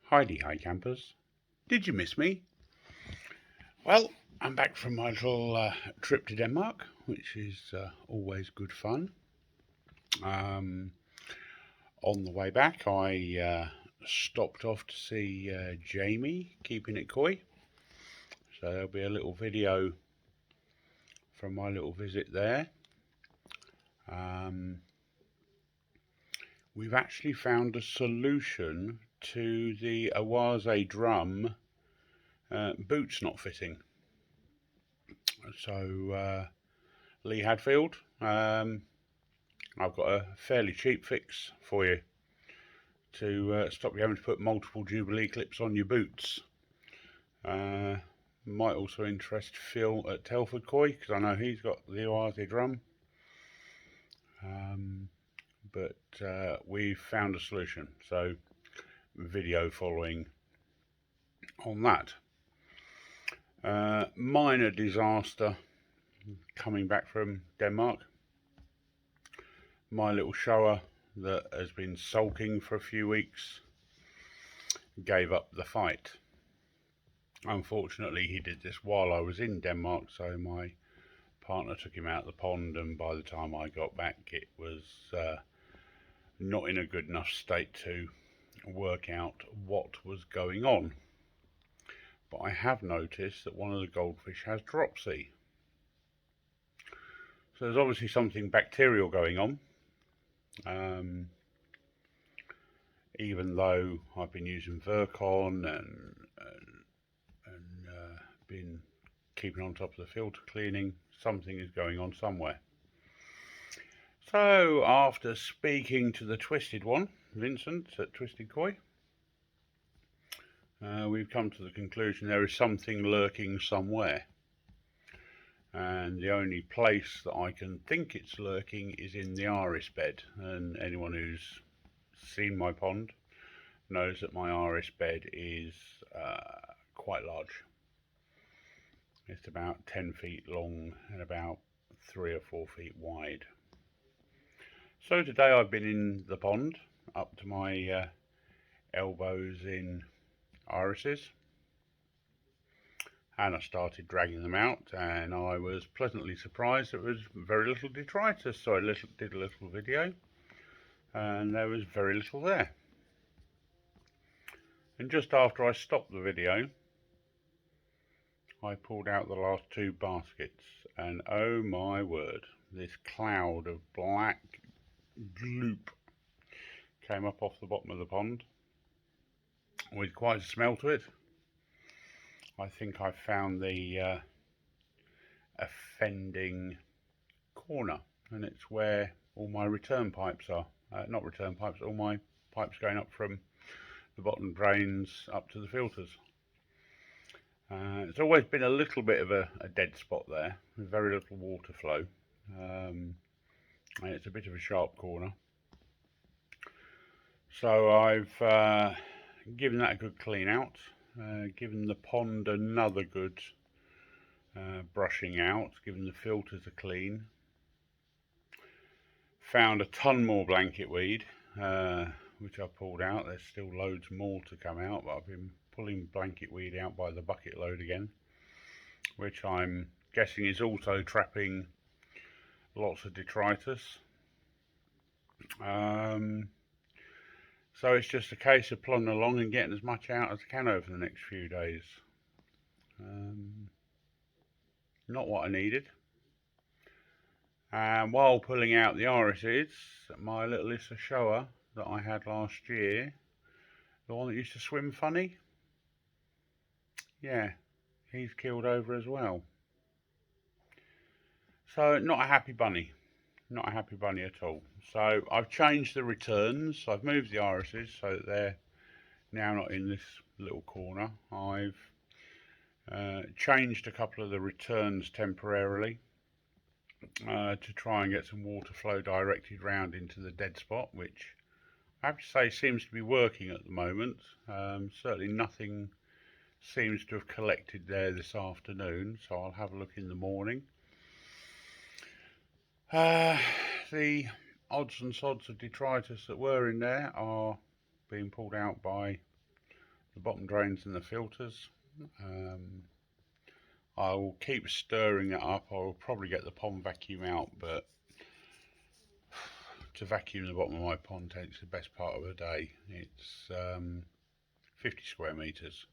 Hi campers. Did you miss me? Well, I'm back from my little trip to Denmark, which is always good fun. Um, on the way back, I stopped off to see Jamie keeping it koi. So there'll be a little video from my little visit there. Um, we've actually found a solution to the oase drum boots not fitting. So Lee Hadfield, I've got a fairly cheap fix for you to stop you having to put multiple Jubilee clips on your boots. Might also interest Phil at Telford Koi, because I know he's got the oase drum. But we've found a solution, so video following on that. Minor disaster coming back from Denmark. My little shower that has been sulking for a few weeks gave up the fight. Unfortunately, he did this while I was in Denmark, so my partner took him out of the pond, and by the time I got back, it was not in a good enough state to work out what was going on. But I have noticed that one of the goldfish has dropsy. So there's obviously something bacterial going on. Even though I've been using Virkon and been keeping on top of the filter cleaning, something is going on somewhere. So after speaking to the twisted one, Vincent at Twisted Koi, we've come to the conclusion there is something lurking somewhere. And the only place that I can think it's lurking is in the iris bed. And anyone who's seen my pond knows that my iris bed is quite large. It's about 10 feet long and about 3 or 4 feet wide. So today I've been in the pond up to my elbows in irises, and I started dragging them out, and I was pleasantly surprised there was very little detritus. So I did a little video, and there was very little there. And just after I stopped the video, I pulled out the last two baskets, and oh my word, this cloud of black gloop came up off the bottom of the pond with quite a smell to it. I think I found the offending corner, and it's where all my return pipes are. Not return pipes, all my pipes going up from the bottom drains up to the filters. It's always been a little bit of a dead spot there, with very little water flow, and it's a bit of a sharp corner. So I've given that a good clean out, given the pond another good brushing out, given the filters a clean. Found a ton more blanket weed, which I pulled out. There's still loads more to come out, but I've been pulling blanket weed out by the bucket load again, which I'm guessing is also trapping lots of detritus. So it's just a case of plodding along and getting as much out as I can over the next few days. Not what I needed. And while pulling out the irises, my little Issa shower that I had last year, the one that used to swim funny, yeah, he's killed over as well. So not a happy bunny, not a happy bunny at all. So I've changed the returns. I've moved the irises so that they're now not in this little corner. I've changed a couple of the returns temporarily to try and get some water flow directed round into the dead spot, which I have to say seems to be working at the moment. Certainly nothing seems to have collected there this afternoon, so I'll have a look in the morning. The odds and sods of detritus that were in there are being pulled out by the bottom drains and the filters. I will keep stirring it up. I will probably get the pond vacuum out, but to vacuum the bottom of my pond takes the best part of a day. It's 50 square meters,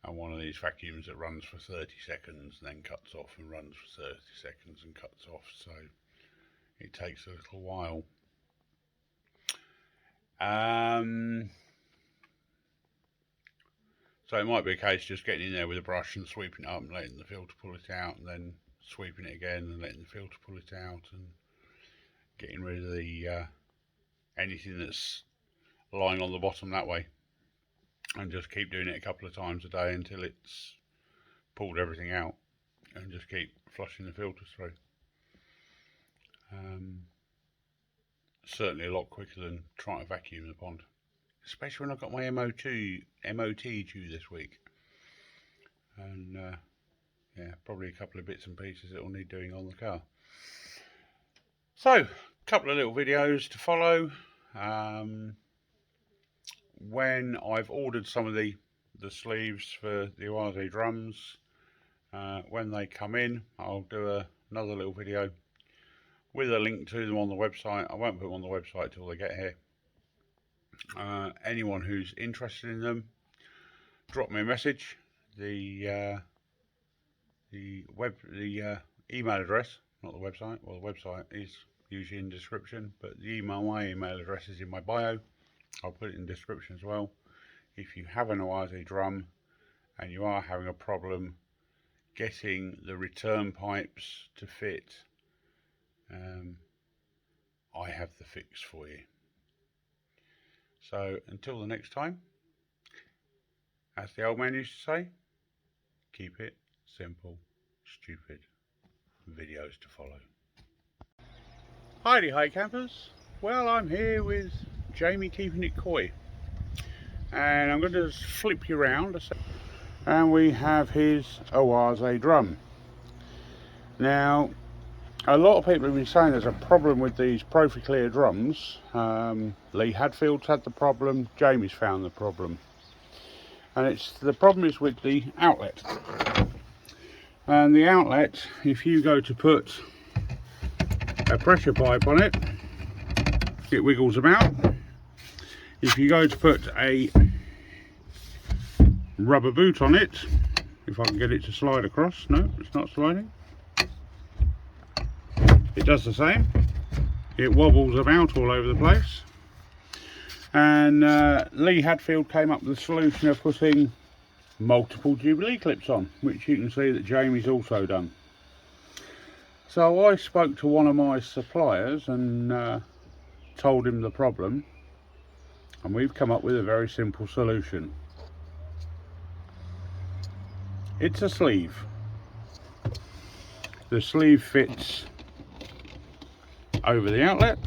and one of these vacuums that runs for 30 seconds and then cuts off, and runs for 30 seconds and cuts off, so it takes a little while. So it might be a case just getting in there with a brush and sweeping it up and letting the filter pull it out, and then sweeping it again and letting the filter pull it out, and getting rid of the anything that's lying on the bottom that way, and just keep doing it a couple of times a day until it's pulled everything out, and just keep flushing the filters through. Certainly a lot quicker than trying to vacuum the pond, especially when I've got my MOT due this week, and yeah, probably a couple of bits and pieces that will need doing on the car. So, a couple of little videos to follow. When I've ordered some of the sleeves for the oase drums, when they come in, I'll do another little video with a link to them on the website. I won't put them on the website till they get here. Anyone who's interested in them, drop me a message. The email address, not the website. Well, the website is usually in the description, but my email address is in my bio. I'll put it in the description as well. If you have an oase drum and you are having a problem getting the return pipes to fit, I have the fix for you. So until the next time, as the old man used to say, keep it simple, stupid. Videos to follow. Hi campers. Well, I'm here with Jamie keeping it coy, and I'm going to just flip you around, and we have his oase drum. Now, a lot of people have been saying there's a problem with these Profi-Clear drums. Lee Hadfield's had the problem, Jamie's found the problem, and the problem is with the outlet. And the outlet, if you go to put a pressure pipe on it, it wiggles about. If you go to put a rubber boot on it, if I can get it to slide across, no, it's not sliding. It does the same. It wobbles about all over the place. And Lee Hadfield came up with the solution of putting multiple Jubilee clips on, which you can see that Jamie's also done. So I spoke to one of my suppliers and told him the problem, and we've come up with a very simple solution. It's a sleeve. The sleeve fits over the outlet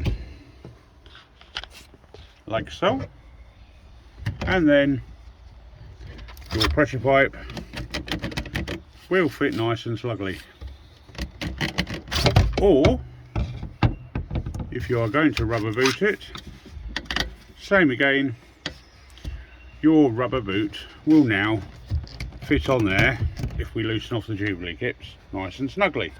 like so, and then your pressure pipe will fit nice and snugly. Or if you are going to rubber boot it, same again, your rubber boot will now fit on there if we loosen off the Jubilee clips nice and snugly.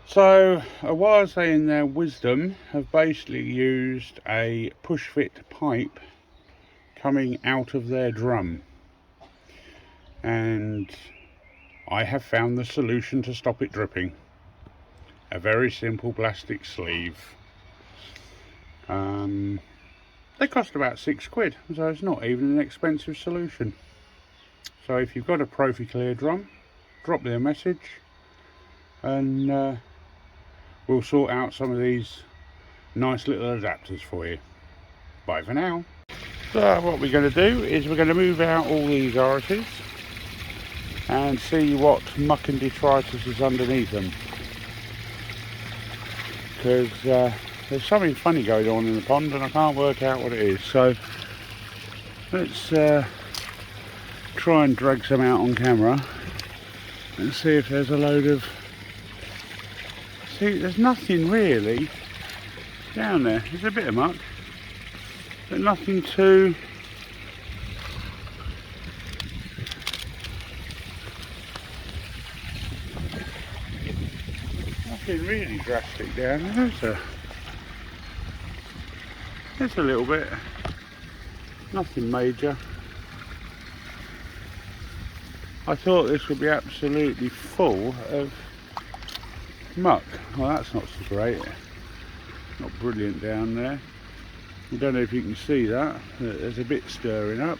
So oase in their wisdom have basically used a push fit pipe coming out of their drum, and I have found the solution to stop it dripping. A very simple plastic sleeve. They cost about £6, so it's not even an expensive solution. So if you've got a Profi-Clear drum, drop me a message, and we'll sort out some of these nice little adapters for you. Bye for now. So what we're going to do is we're going to move out all these orifices and see what muck and detritus is underneath them, because there's something funny going on in the pond and I can't work out what it is. So let's try and drag some out on camera and see if there's a load of... See, there's nothing really down there. There's a bit of muck, but nothing too nothing really drastic down there. There's a little bit, nothing major. I thought this would be absolutely full of muck. Well, that's not so great. Not brilliant down there. I don't know if you can see that. There's a bit stirring up.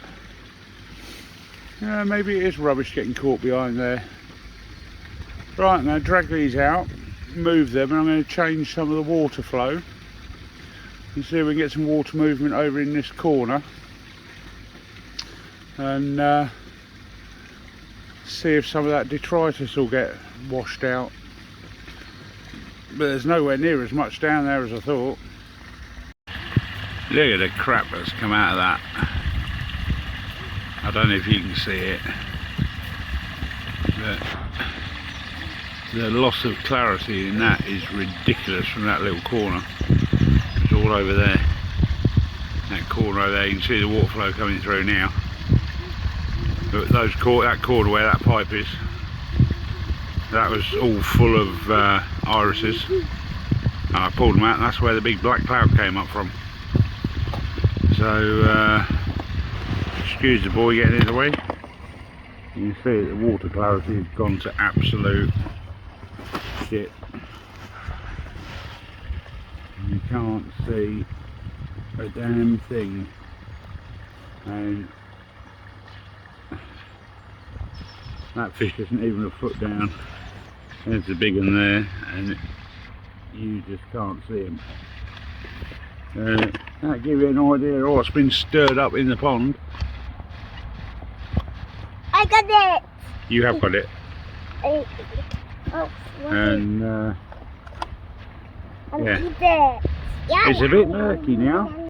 Maybe it is rubbish getting caught behind there. Right, now drag these out, move them, and I'm going to change some of the water flow. And see if we can get some water movement over in this corner. And see if some of that detritus will get washed out. But there's nowhere near as much down there as I thought. Look at the crap that's come out of that. I don't know if you can see it, but the loss of clarity in that is ridiculous from that little corner. It's all over there. That corner over there, you can see the water flow coming through now. But that corner where that pipe is, that was all full of irises. And I pulled them out, and that's where the big black cloud came up from. So, excuse the boy getting in the way. You can see the water clarity has gone to absolute shit. You can't see a damn thing. And that fish isn't even a foot down. There's the big one there, and you just can't see him. That'll give you an idea of what's been stirred up in the pond. I got it! You have got it. Oh, and yeah, yeah, it's a bit murky now.